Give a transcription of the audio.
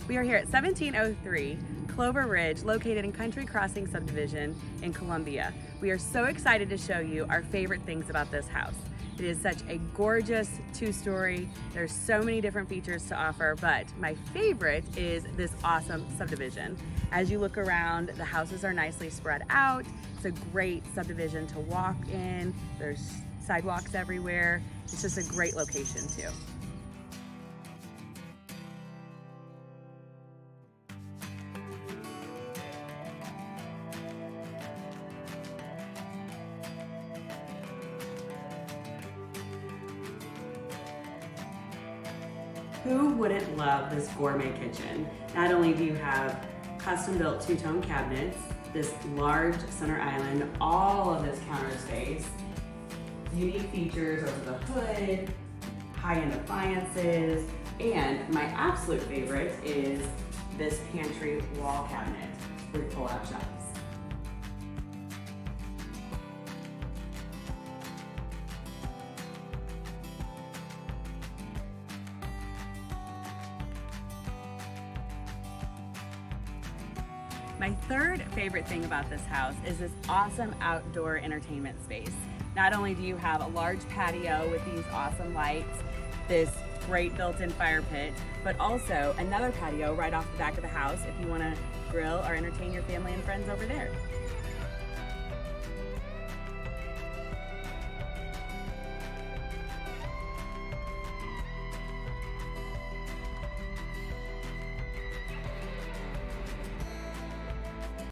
We are here at 1703 Clover Ridge, located in Country Crossing subdivision in Columbia. We are so excited to show you our favorite things about this house. It is such a gorgeous two-story. There's so many different features to offer, but my favorite is this awesome subdivision. As you look around, the houses are nicely spread out. It's a great subdivision to walk in. There's sidewalks everywhere. It's just a great location too. Who wouldn't love this gourmet kitchen? Not only do you have custom built two-tone cabinets, this large center island, all of this counter space, unique features over the hood, high-end appliances, and my absolute favorite is this pantry wall cabinet with pull-out shelves. My third favorite thing about this house is this awesome outdoor entertainment space. Not only do you have a large patio with these awesome lights, this great built-in fire pit, but also another patio right off the back of the house if you want to grill or entertain your family and friends over there.